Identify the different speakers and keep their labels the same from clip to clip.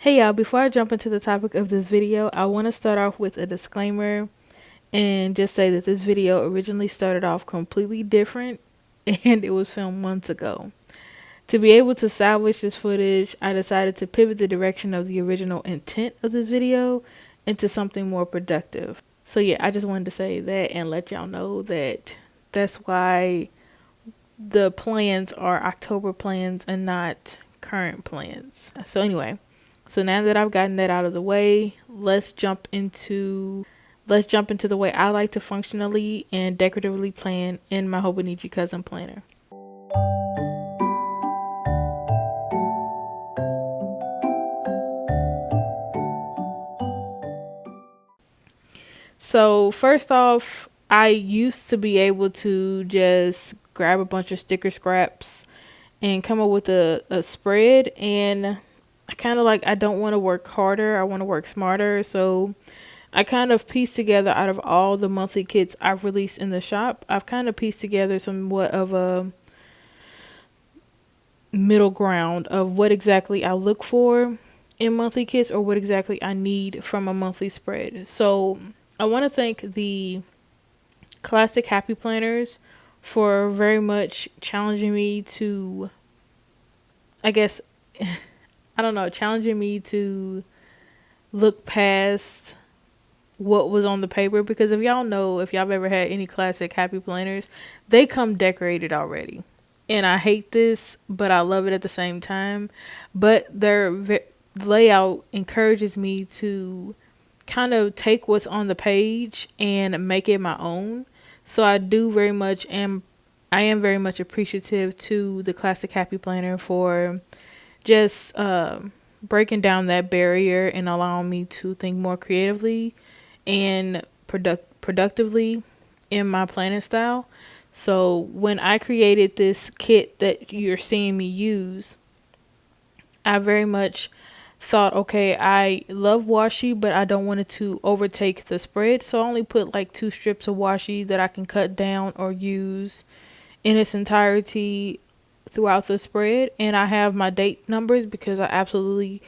Speaker 1: Hey y'all, before I jump into the topic of this video, I want to start off with a disclaimer and just say that this video originally started off completely different and it was filmed months ago. To be able to salvage this footage, I decided to pivot the direction of the original intent of this video into something more productive. So yeah, I just wanted to say that and let y'all know that that's why the plans are October plans and not current plans. So anyway, so now that I've gotten that out of the way, let's jump into the way I like to functionally and decoratively plan in my Hobonichi Cousin planner. So first off, I used to be able to just grab a bunch of sticker scraps and come up with a spread, and I don't want to work harder, I want to work smarter. So I kind of pieced together, out of all the monthly kits I've released in the shop, I've kind of pieced together somewhat of a middle ground of what exactly I look for in monthly kits or what exactly I need from a monthly spread. So I want to thank the Classic Happy Planners for very much challenging me to, I guess, challenging me to look past what was on the paper, because if y'all have ever had any Classic Happy Planners, they come decorated already. And I hate this, but I love it at the same time. But their layout encourages me to kind of take what's on the page and make it my own. So I am very much appreciative to the Classic Happy Planner for just breaking down that barrier and allowing me to think more creatively and productively in my planning style. So when I created this kit that you're seeing me use, I very much thought, okay, I love washi, but I don't want it to overtake the spread. So I only put like 2 strips of washi that I can cut down or use in its entirety throughout the spread. And I have my date numbers because I absolutely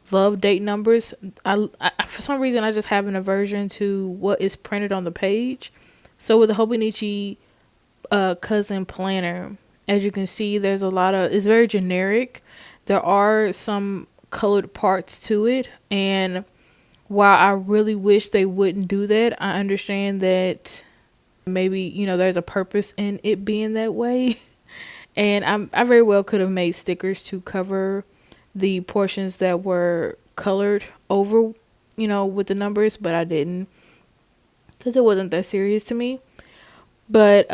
Speaker 1: love date numbers. I for some reason I just have an aversion to what is printed on the page. So with the Hobonichi Cousin planner, as you can see, it's very generic. There are some colored parts to it, and while I really wish they wouldn't do that, I understand that maybe there's a purpose in it being that way. And I very well could have made stickers to cover the portions that were colored over with the numbers, but I didn't, because it wasn't that serious to me. But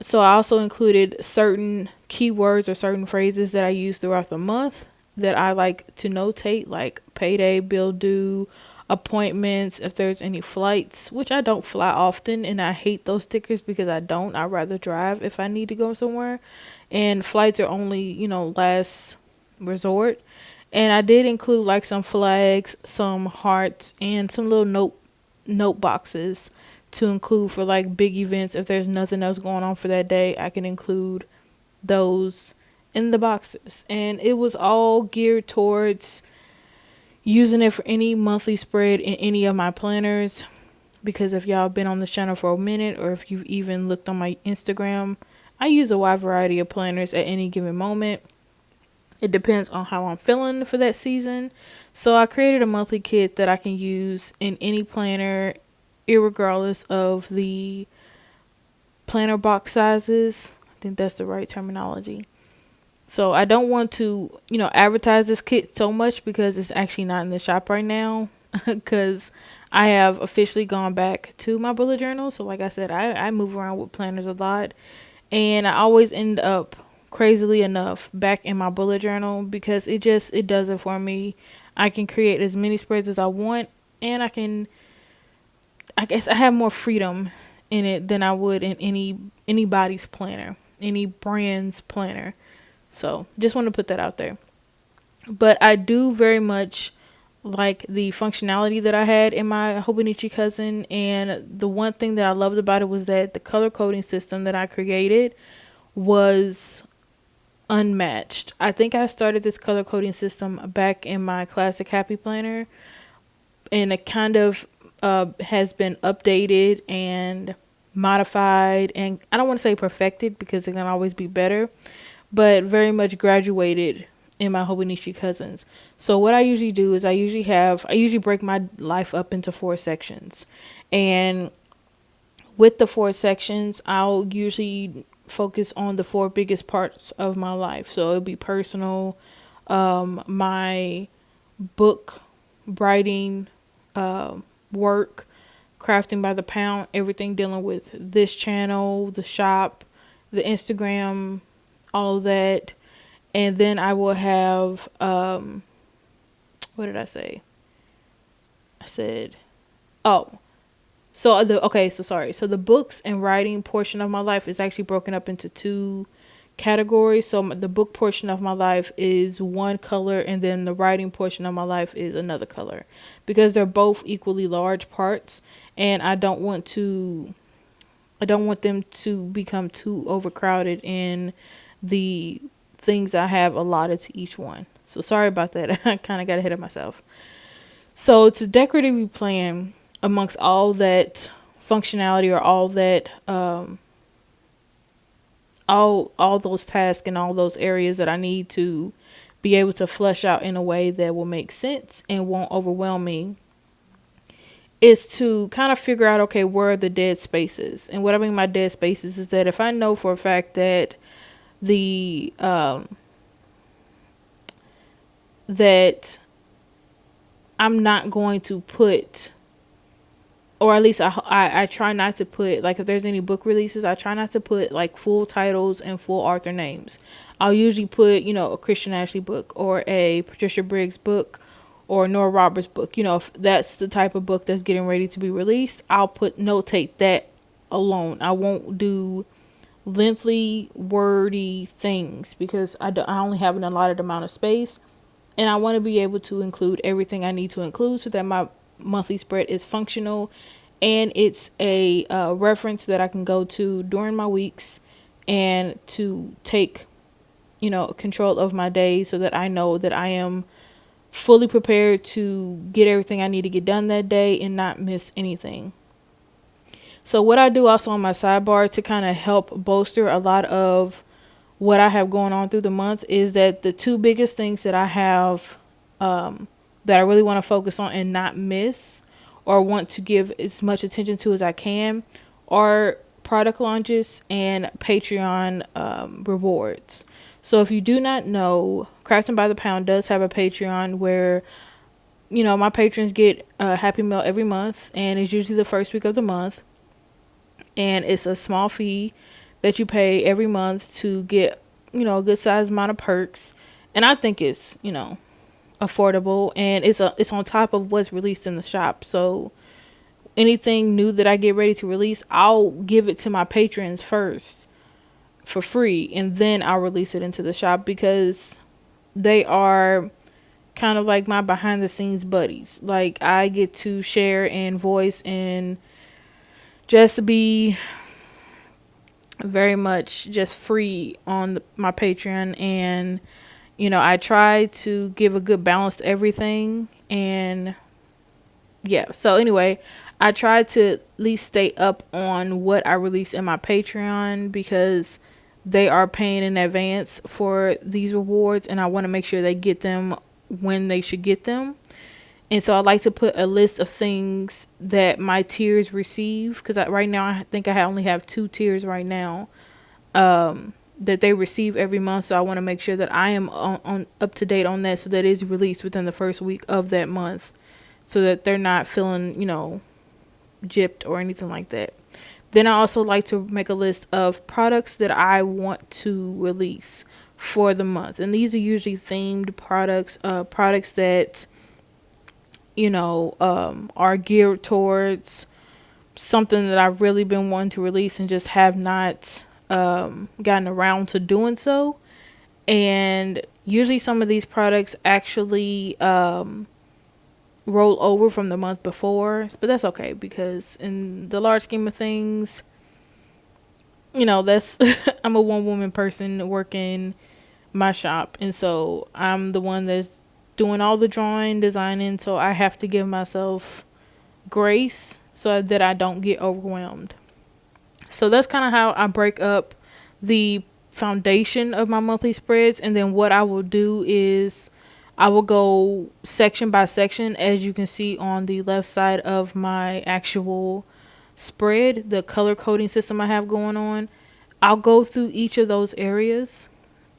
Speaker 1: so I also included certain keywords or certain phrases that I use throughout the month that I like to notate, like payday, bill due, appointments, if there's any flights, which I don't fly often, and I hate those stickers because I'd rather drive if I need to go somewhere, and flights are only last resort. And I did include like some flags, some hearts, and some little note boxes to include for like big events. If there's nothing else going on for that day, I can include those in the boxes. And it was all geared towards using it for any monthly spread in any of my planners, because if y'all been on this channel for a minute, or if you've even looked on my Instagram, I use a wide variety of planners at any given moment. It depends on how I'm feeling for that season. So I created a monthly kit that I can use in any planner, irregardless of the planner box sizes. I think that's the right terminology. So I don't want to, advertise this kit so much because it's actually not in the shop right now, because I have officially gone back to my bullet journal. So like I said, I move around with planners a lot, and I always end up, crazily enough, back in my bullet journal because it does it for me. I can create as many spreads as I want, and I guess I have more freedom in it than I would in anybody's planner, any brand's planner. So just want to put that out there. But I do very much like the functionality that I had in my Hobonichi Cousin, and the one thing that I loved about it was that the color coding system that I created was unmatched. I think I started this color coding system back in my classic happy planner, and it kind of has been updated and modified, and I don't want to say perfected because it can always be better, but very much graduated in my Hobonichi Cousins. So what I usually do is I usually break my life up into 4 sections. And with the 4 sections, I'll usually focus on the 4 biggest parts of my life. So it'll be personal, my book, writing, work, crafting by the pound, everything dealing with this channel, the shop, the Instagram, all of that. And then I will have, what did I say? I said, oh, so sorry. So the books and writing portion of my life is actually broken up into 2 categories. So the book portion of my life is one color, and then the writing portion of my life is another color, because they're both equally large parts, and I don't want them to become too overcrowded in the things I have allotted to each one. So sorry about that. I kind of got ahead of myself. So to decoratively plan amongst all that functionality, or all that all those tasks and all those areas that I need to be able to flesh out in a way that will make sense and won't overwhelm me, is to kind of figure out, okay, where are the dead spaces? And what I mean by dead spaces is that if I know for a fact that the that I'm not going to put, or at least I try not to put, like if there's any book releases, I try not to put like full titles and full author names. I'll usually put, a Christian Ashley book, or a Patricia Briggs book, or Nora Roberts book. If that's the type of book that's getting ready to be released, I'll notate that alone. I won't do lengthy, wordy things because I only have an allotted amount of space, and I want to be able to include everything I need to include so that my monthly spread is functional, and it's a reference that I can go to during my weeks, and to take control of my day, so that I know that I am fully prepared to get everything I need to get done that day and not miss anything. So what I do also on my sidebar to kind of help bolster a lot of what I have going on through the month is that the 2 biggest things that I have that I really want to focus on and not miss, or want to give as much attention to as I can, are product launches and Patreon rewards. So if you do not know, Crafting by the Pound does have a Patreon where my patrons get a Happy Meal every month, and it's usually the first week of the month. And it's a small fee that you pay every month to get, a good sized amount of perks. And I think it's, affordable, and it's on top of what's released in the shop. So anything new that I get ready to release, I'll give it to my patrons first for free, and then I'll release it into the shop, because they are kind of like my behind the scenes buddies. Like, I get to share and voice and just be very much just free on my Patreon. And I try to give a good balance to everything. And yeah, so anyway, I try to at least stay up on what I release in my Patreon, because they are paying in advance for these rewards, and I want to make sure they get them when they should get them. And so I like to put a list of things that my tiers receive, because right now I think I only have 2 tiers right now that they receive every month. So I want to make sure that I am on up to date on that, so that it's released within the first week of that month, so that they're not feeling, gypped or anything like that. Then I also like to make a list of products that I want to release for the month. And these are usually themed products, products that are geared towards something that I've really been wanting to release and just have not gotten around to doing so. And usually some of these products actually roll over from the month before, but that's okay, because in the large scheme of things, that's I'm a one-woman person working my shop. And so I'm the one that's doing all the drawing, designing. So I have to give myself grace so that I don't get overwhelmed. So that's kind of how I break up the foundation of my monthly spreads. And then what I will do is I will go section by section, as you can see on the left side of my actual spread, the color coding system I have going on. I'll go through each of those areas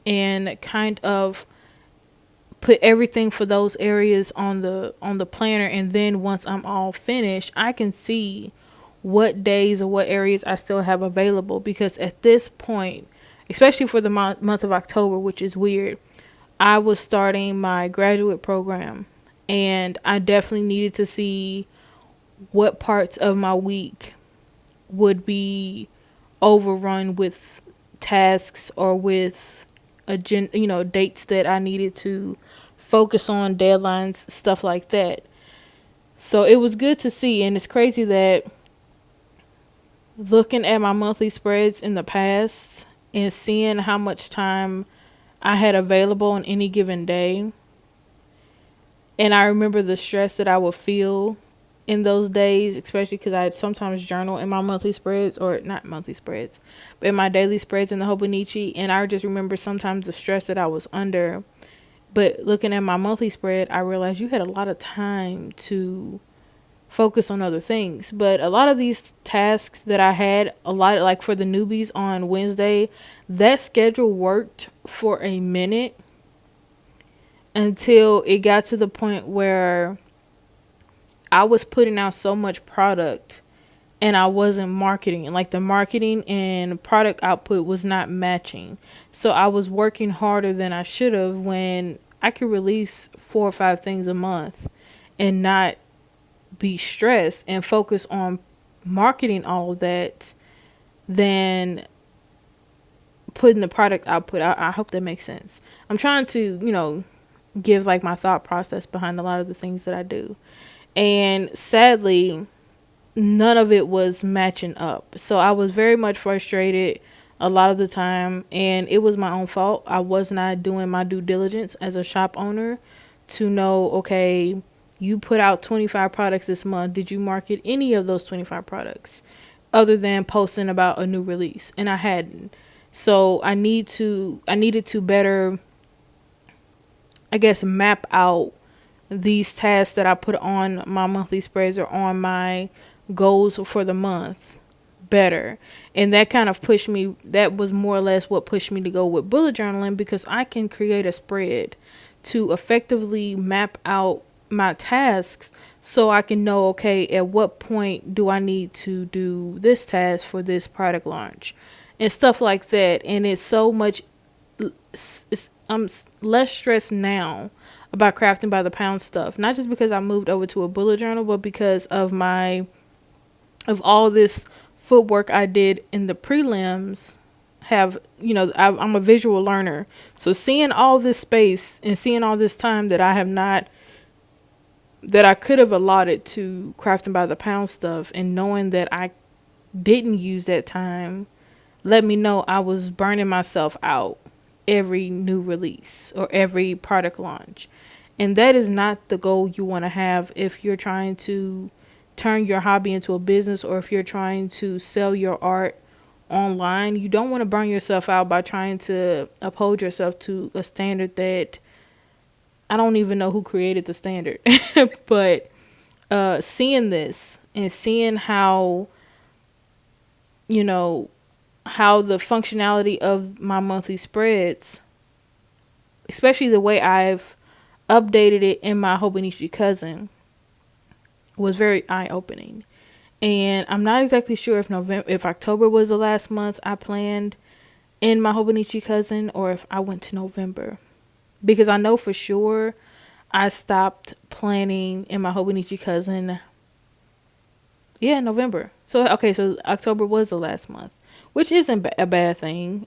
Speaker 1: and kind of put everything for those areas on the planner, and then once I'm all finished, I can see what days or what areas I still have available, because at this point, especially for the month of October, which is weird, I was starting my graduate program, and I definitely needed to see what parts of my week would be overrun with tasks or with dates that I needed to focus on, deadlines, stuff like that. So it was good to see, and it's crazy that looking at my monthly spreads in the past and seeing how much time I had available on any given day, and I remember the stress that I would feel in those days, especially because I sometimes journal in my monthly spreads, or not monthly spreads, but in my daily spreads in the Hobonichi. And I just remember sometimes the stress that I was under. But looking at my monthly spread, I realized you had a lot of time to focus on other things. But a lot of these tasks that I had, a lot like for the newbies on Wednesday, that schedule worked for a minute until it got to the point where I was putting out so much product and I wasn't marketing, and like the marketing and product output was not matching. So I was working harder than I should have, when I could release 4 or 5 things a month and not be stressed and focus on marketing all of that than putting the product output. I hope that makes sense. I'm trying to, give like my thought process behind a lot of the things that I do. And sadly, none of it was matching up. So I was very much frustrated a lot of the time, and it was my own fault. I was not doing my due diligence as a shop owner to know, okay, you put out 25 products this month. Did you market any of those 25 products other than posting about a new release? And I hadn't. So I needed to better, I guess, map out these tasks that I put on my monthly spreads or on my goals for the month better. And that kind of pushed me, that was more or less what pushed me to go with bullet journaling, because I can create a spread to effectively map out my tasks so I can know, okay, at what point do I need to do this task for this product launch and stuff like that. And it's so much, I'm less stressed now about crafting by the pound stuff, not just because I moved over to a bullet journal, but because of all this footwork I did in the prelims. I'm a visual learner, so seeing all this space and seeing all this time that I could have allotted to crafting by the pound stuff, and knowing that I didn't use that time, let me know I was burning myself out every new release or every product launch. And that is not the goal you want to have if you're trying to turn your hobby into a business, or if you're trying to sell your art online. You don't want to burn yourself out by trying to uphold yourself to a standard that I don't even know who created the standard. But seeing this and seeing how the functionality of my monthly spreads, especially the way I've updated it in my Hobonichi Cousin, was very eye-opening. And I'm not exactly sure if October was the last month I planned in my Hobonichi Cousin, or if I went to November, because I know for sure I stopped planning in my Hobonichi Cousin November. So October was the last month, which isn't a bad thing.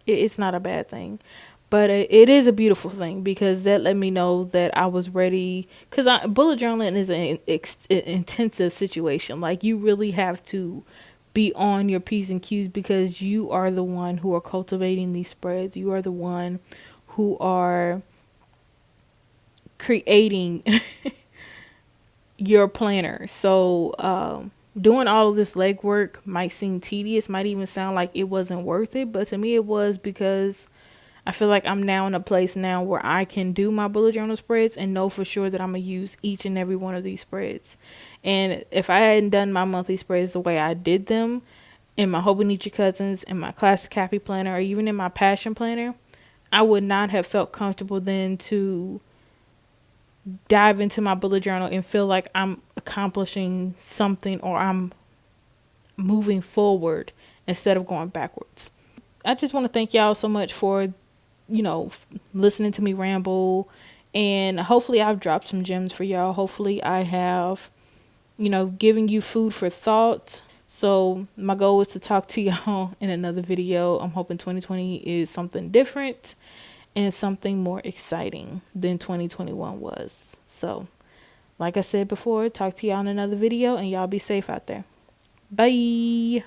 Speaker 1: It's not a bad thing. But it is a beautiful thing, because that let me know that I was ready. Because bullet journaling is an intensive situation. Like, you really have to be on your P's and Q's, because you are the one who are cultivating these spreads. You are the one who are creating your planner. So doing all of this legwork might seem tedious, might even sound like it wasn't worth it, but to me it was, because I feel like I'm now in a place now where I can do my bullet journal spreads and know for sure that I'm going to use each and every one of these spreads. And if I hadn't done my monthly spreads the way I did them in my Hobonichi Cousins, in my Classic Happy Planner, or even in my Passion Planner, I would not have felt comfortable then to dive into my bullet journal and feel like I'm accomplishing something, or I'm moving forward instead of going backwards. I just want to thank y'all so much for listening to me ramble, and hopefully I've dropped some gems for y'all. Hopefully I have, given you food for thought. So my goal is to talk to y'all in another video. I'm hoping 2020 is something different and something more exciting than 2021 was. So like I said before, talk to y'all in another video, and y'all be safe out there. Bye.